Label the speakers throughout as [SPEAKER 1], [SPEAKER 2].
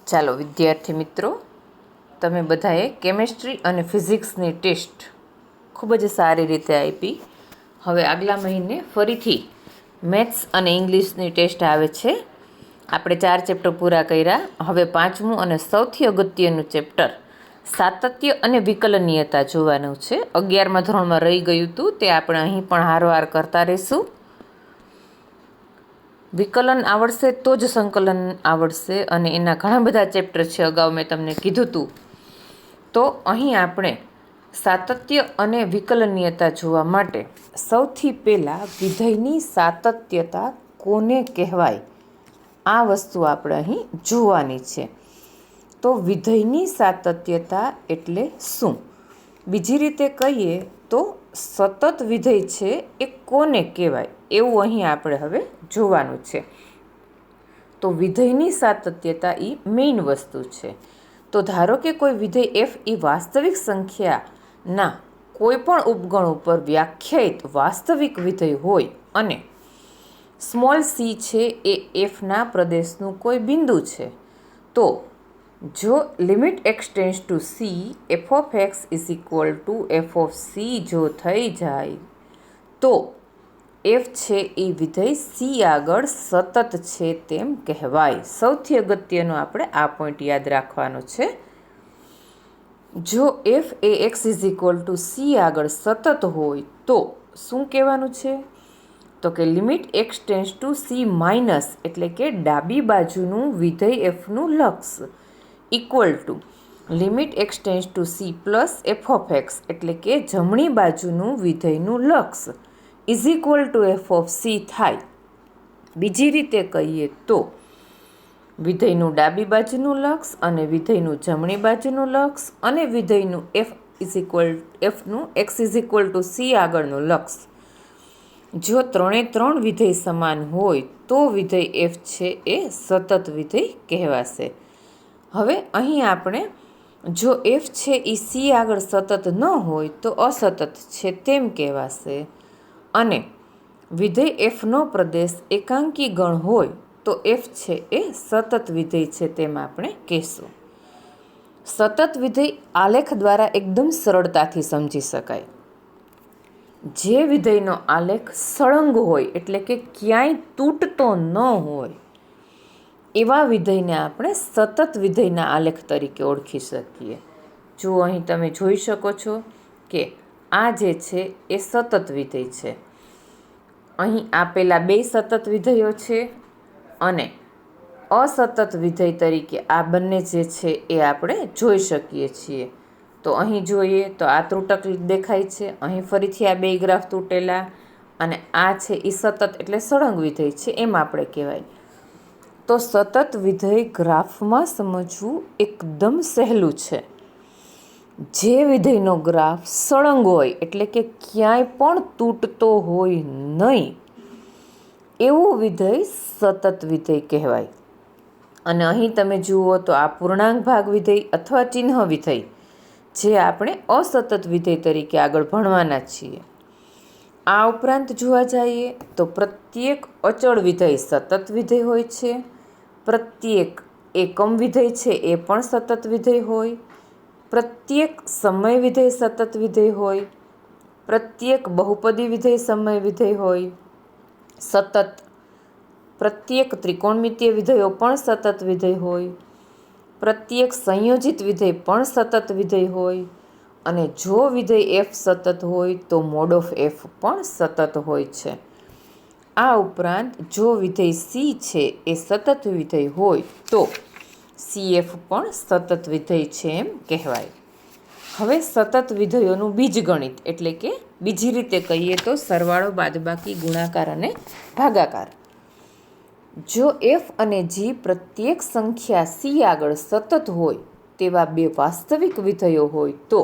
[SPEAKER 1] ચાલો વિદ્યાર્થી મિત્રો, તમે બધાએ કેમેસ્ટ્રી અને ફિઝિક્સની ટેસ્ટ ખૂબ જ સારી રીતે આપી. હવે આગલા મહિને ફરીથી મેથ્સ અને ઇંગ્લિશની ટેસ્ટ આવે છે. આપણે 4 ચેપ્ટર પૂરા કર્યા. હવે 5મું અને સૌથી અગત્યનું ચેપ્ટર સાતત્ય અને વિકલનીયતા જોવાનું છે. 11મા ધોરણમાં રહી ગયું હતું, તે આપણે અહીં પણ હારવાર કરતા રહીશું. વિકલન આવડશે તો જ સંકલન આવડશે, અને એના ઘણા બધા ચેપ્ટર છે, અગાઉ મેં તમને કીધું હતું. તો અહીં આપણે સાતત્ય અને વિકલનીયતા જોવા માટે સૌથી પહેલાં વિધેયની સાતત્યતા કોને કહેવાય, આ વસ્તુ આપણે અહીં જોવાની છે. તો વિધેયની સાતત્યતા એટલે શું? બીજી રીતે કહીએ તો સતત વિધેય છે એ કોને કહેવાય, એવું અહીં આપણે હવે જોવાનું છે. તો વિધેયની સાતત્યતા એ મેઇન વસ્તુ છે. તો ધારો કે કોઈ વિધેય એફ એ વાસ્તવિક સંખ્યાના કોઈ પણ ઉપગણ ઉપર વ્યાખ્યાયિત વાસ્તવિક વિધેય હોય અને સ્મોલ સી છે એ એફના પ્રદેશનું કોઈ બિંદુ છે, તો જો limit x tends two C F of x is equal to f of C જો થઈ જાય, તો એફ છે એ વિધેય સી આગળ સતત છે તેમ કહેવાય. સૌથી અગત્યનો આપણે આ પોઈન્ટ યાદ રાખવાનો છે. જો F A x is equal to C આગળ સતત હોય તો શું કહેવાનું છે? તો કે limit x tends two C minus, એટલે કે ડાબી બાજુનું વિધેય એફનું લક્ષ, equal to limit x tends two C plus F of x, એટલે કે જમણી બાજુનું વિધેયનું લક્ષ, is equal to f of C થાય. બીજી રીતે કહીએ તો વિધેયનું ડાબી બાજુનું લક્ષ અને વિધેયનું જમણી બાજુનું લક્ષ અને વિધેયનું એફનું x is equal to c આગળનું લક્ષ, જો 3 વિધેય સમાન હોય તો વિધેય એફ છે એ સતત વિધેય કહેવાશે. હવે અહીં આપણે જો એફ છે એ સી આગળ સતત ન હોય તો અસતત છે તેમ કહેવાશે, અને વિધેય એફનો પ્રદેશ એકાંકી ગણ હોય તો એફ છે એ સતત વિધેય છે તેમ આપણે કહેશું. સતત વિધેય આલેખ દ્વારા એકદમ સરળતાથી સમજી શકાય. જે વિધેયનો આલેખ સળંગ હોય, એટલે કે ક્યાંય તૂટતો ન હોય, એવા વિધેયને આપણે સતત વિધેયના આલેખ તરીકે ઓળખી શકીએ. જો અહીં તમે જોઈ શકો છો કે આ જે છે એ સતત વિધેય છે. અહીં આપેલા 2 સતત વિધેયો છે, અને અસતત વિધેય તરીકે આ બંને જે છે એ આપણે જોઈ શકીએ છીએ. તો અહીં જોઈએ તો આ ત્રુટક દેખાય છે, અહીં ફરીથી આ 2 ગ્રાફ તૂટેલા, અને આ છે એ સતત એટલે સળંગ વિધેય છે એમ આપણે કહેવાય. તો સતત વિધેય ગ્રાફમાં સમજવું એકદમ સહેલું છે. જે વિધેયનો ગ્રાફ સળંગ હોય, એટલે કે ક્યાંય પણ તૂટતો હોય નહીં, એવું વિધેય સતત વિધેય કહેવાય. અને અહીં તમે જુઓ તો આ પૂર્ણાંક ભાગ વિધેય અથવા ચિહ્ન વિધેય, જે આપણે અસતત વિધેય તરીકે આગળ ભણવાના છીએ. આ ઉપરાંત જોવા જઈએ તો પ્રત્યેક અચળ વિધેય સતત વિધેય હોય છે, પ્રત્યેક એકમ વિધેય છે એ પણ સતત વિધેય હોય, પ્રત્યેક સમય વિધેય સતત વિધેય હોય, પ્રત્યેક બહુપદી વિધેય સમય વિધેય હોય, સતત પ્રત્યેક ત્રિકોણમિતીય વિધેયો પણ સતત વિધેય હોય, પ્રત્યેક સંયોજિત વિધેય પણ સતત વિધેય હોય, અને જો વિધેય એફ સતત હોય તો મોડ ઓફ એફ પણ સતત હોય છે. આ ઉપરાંત જો વિધેય સી છે એ સતત વિધેય હોય તો CF પણ સતત વિધેય છે એમ કહેવાય. હવે સતત વિધેયોનું બીજગણિત, એટલે કે બીજી રીતે કહીએ તો સરવાળો, બાદબાકી, ગુણાકાર અને ભાગાકાર. જો એફ અને જી પ્રત્યેક સંખ્યા સી આગળ સતત હોય તેવા 2 વાસ્તવિક વિધેયો હોય તો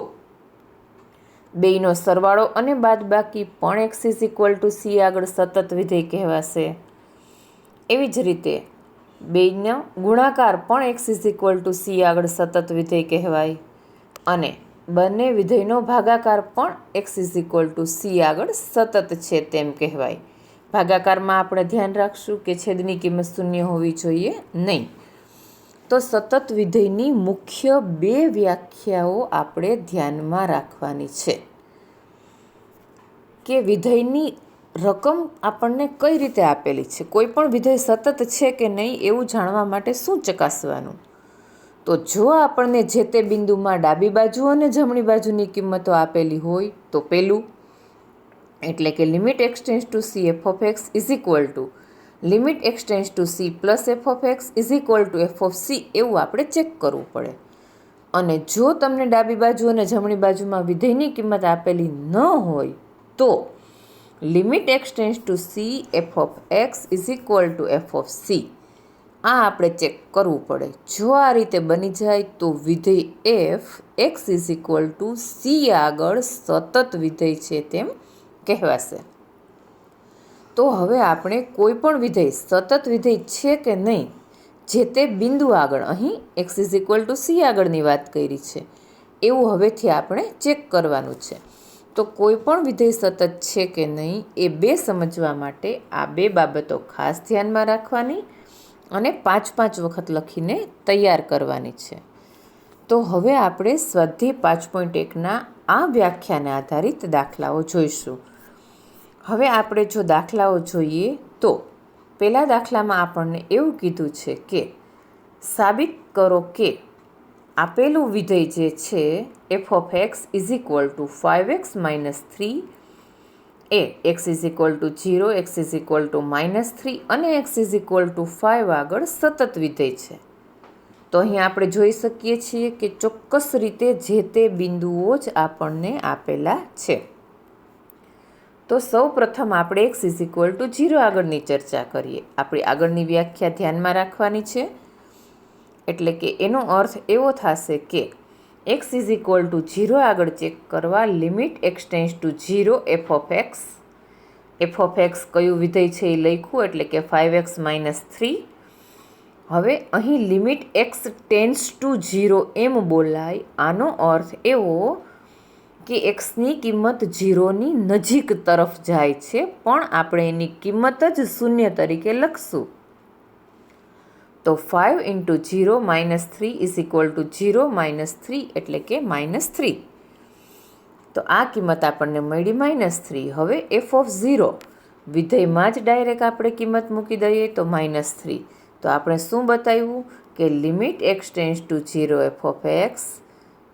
[SPEAKER 1] બેયનો સરવાળો અને બાદબાકી પણ x is equal to C આગળ સતત વિધેય કહેવાશે. એવી જ રીતે બેયનો ગુણાકાર પણ x is equal to C આગળ સતત વિધેય કહેવાય, અને બંને વિધેયનો ભાગાકાર પણ x is equal to C આગળ સતત છે તેમ કહેવાય. ભાગાકારમાં આપણે ધ્યાન રાખશું કે છેદની કિંમત 0 હોવી જોઈએ નહીં. તો સતત વિધેયની મુખ્ય બે વ્યાખ્યાઓ આપણે ધ્યાનમાં રાખવાની છે કે વિધેયની રકમ આપણને કઈ રીતે આપેલી છે, કોઈ પણ વિધેય સતત છે કે નહીં એવું જાણવા માટે શું ચકાસવાનું. તો જો આપણને જે તે બિંદુમાં ડાબી બાજુ અને જમણી બાજુની કિંમતો આપેલી હોય તો પહેલું એટલે કે limit x tends two C F of x is equal two limit x tends two C plus F of x is equal to f of C એવું આપણે ચેક કરવું પડે. અને જો તમને ડાબી બાજુ અને જમણી બાજુમાં વિધેયની કિંમત આપેલી ન હોય તો limit x tends two C F of x is equal to f of C આ આપણે ચેક કરવું પડે. જો આ રીતે બની જાય તો વિધેય F x is equal to C આગળ સતત વિધેય છે તેમ કહેવાશે. તો હવે આપણે કોઈ પણ વિધેય સતત વિધેય છે કે નહીં જે તે બિંદુ આગળ, અહીં x is equal to C આગળની વાત કરી છે એવું હવેથી આપણે ચેક કરવાનું છે. તો કોઈ પણ વિધેય સતત છે કે નહીં એ બે સમજવા માટે આ બે બાબતો ખાસ ધ્યાનમાં રાખવાની અને 5-5 વખત લખીને તૈયાર કરવાની છે. તો હવે આપણે સ્વાધ્યાય 5.1ના આ વ્યાખ્યાને આધારિત દાખલાઓ જોઈશું. હવે આપણે જો દાખલાઓ જોઈએ તો પહેલા દાખલામાં આપણને એવું કીધું છે કે સાબિત કરો કે આપેલું વિધેય જે છે F of x is equal two 5x - 3 A x is equal two 0, x is equal to -3 અને એક્સ ઇઝ ઇક્વલ ટુ 5 આગળ સતત વિધેય છે. તો અહીં આપણે જોઈ શકીએ છીએ કે ચોક્કસ રીતે જે તે બિંદુઓ જ આપણને આપેલા છે. તો સૌ પ્રથમ આપણે એક્સ ઇઝ ઇક્વલ ટુ 0 આગળની ચર્ચા કરીએ. આપણી આગળની વ્યાખ્યા ધ્યાનમાં રાખવાની છે. એટલે કે એનો અર્થ એવો થશે કે એક્સ ઇઝ ઇક્વલ ટુ 0 આગળ ચેક કરવા limit x tends two 0 F of x. F of x કયું વિધેય છે એ લખ્યું એટલે કે 5x - 3. હવે અહીં લિમિટ એક્સ ટેન્સ ટુ 0 એમ બોલાય. આનો અર્થ એવો કે એક્સની કિંમત 0ની નજીક તરફ જાય છે પણ આપણે એની કિંમત જ 0 તરીકે લખશું. તો 5 × 0 - 3 ઇઝ ઇક્વલ ટુ 0 - 3 એટલે કે -3. તો આ કિંમત આપણને મળી -3. હવે એફ ઓફ 0 વિધેયમાં જ ડાયરેક્ટ આપણે કિંમત મૂકી દઈએ તો -3. તો આપણે શું બતાવ્યું કે limit x tends two 0 F of x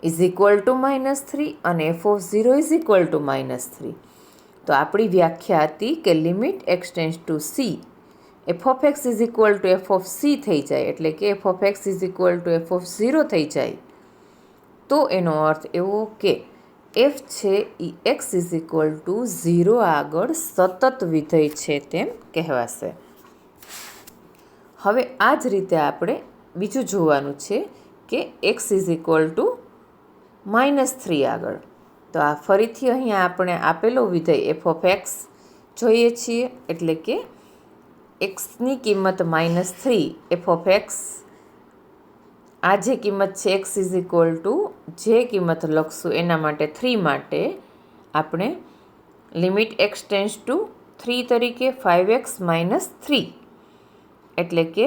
[SPEAKER 1] is equal to -3 અને F of 0 is equal to -3. તો આપણી વ્યાખ્યા હતી કે limit x tends two C F of x is equal to f of C થઈ જાય એટલે કે F of x is equal to f of 0 થઈ જાય. તો એનો અર્થ એવો કે એફ છે એ એક્સ ઇઝ ઇક્વલ ટુ 0 આગળ સતત વિધેય છે તેમ કહેવાશે. હવે આ જ રીતે આપણે બીજું જોવાનું છે કે એક્સ ઇઝ ઇક્વલ ટુ -3 આગળ. તો આ ફરીથી અહીંયા આપણે આપેલો વિધેય એફ ઓફ એક્સ જોઈએ છીએ એટલે કે એક્સની કિંમત -3 એફ ઓફ એક્સ. આ જે કિંમત છે એક્સ ઇઝ ઇક્વલ ટુ જે કિંમત લખશું એના માટે 3 માટે આપણે લિમિટ એક્સ ટેન્સ ટુ 3 તરીકે 5x - 3 એટલે કે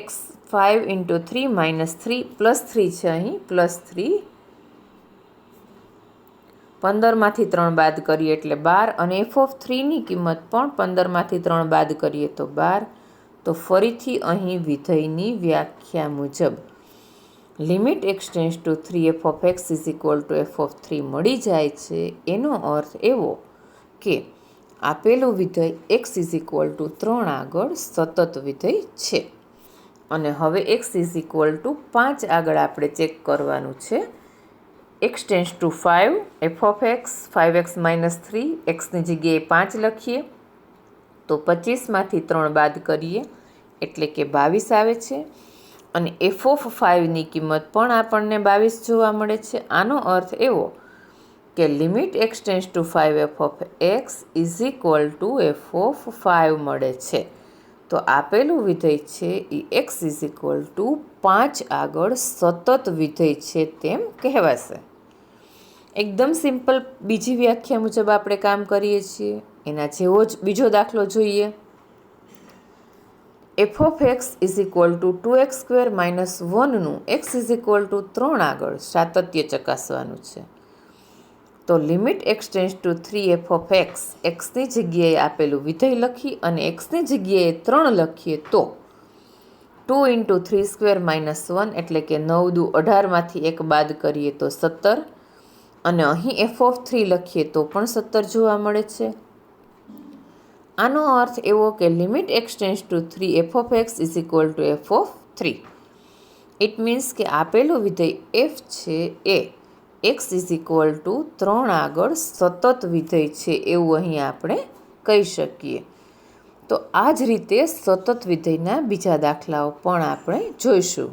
[SPEAKER 1] એક્સ 5 × 3 - 3 +3 છે અહીં +3. 15માંથી 3 બાદ કરીએ એટલે 12 અને એફ ઓફ 3ની કિંમત પણ 15માંથી 3 બાદ કરીએ તો 12. તો ફરીથી અહીં વિધેયની વ્યાખ્યા મુજબ limit x tends to 3 f of x is equal to f of 3 મળી જાય છે. એનો અર્થ એવો કે આપેલું વિધેય એક્સ ઇઝ ઇક્વલ ટુ 3 આગળ સતત વિધેય છે. અને હવે એક્સ ઇઝ ઇક્વલ ટુ 5 આગળ આપણે ચેક કરવાનું છે. X tends two 5 F of x 5x - 3 એક્સની જગ્યાએ 5 લખીએ તો 25માંથી 3 બાદ કરીએ એટલે કે 22 આવે છે. અને એફ ઓફ 5ની કિંમત પણ આપણને 22 જોવા મળે છે. આનો અર્થ એવો કે limit x tends two 5 F of x is equal to f of 5 મળે છે. તો આપેલું વિધેય છે એ એક્સ ઇઝ ઇક્વલ ટુ 5 આગળ સતત વિધેય છે તેમ કહેવાશે. એકદમ સિમ્પલ બીજી વ્યાખ્યા મુજબ આપણે કામ કરીએ છીએ. એના જેવો જ બીજો દાખલો જોઈએ. F of x is equal to 2x² - 1નું એક્સ ઇઝ ઇક્વલ ટુ 3 આગળ સાતત્ય ચકાસવાનું છે. તો limit x tends to 3 f of x, એક્સની જગ્યાએ આપેલું વિધેય લખી અને એક્સની જગ્યાએ 3 લખીએ તો 2 × 3² - 1 એટલે કે 9 દુ 18માંથી 1 બાદ કરીએ તો 17, અને અહીં એફ ઓફ 3 લખીએ તો પણ 17 જોવા મળે છે. આનો અર્થ એવો કે limit x tends to 3 f of x is equal to f of 3. It means કે આપેલું વિધેય એફ છે એ એક્સ ઇઝ ઇક્વલ ટુ 3 આગળ સતત વિધેય છે એવું અહીં આપણે કહી શકીએ. તો આ જ રીતે સતત વિધેયના બીજા દાખલાઓ પણ આપણે જોઈશું.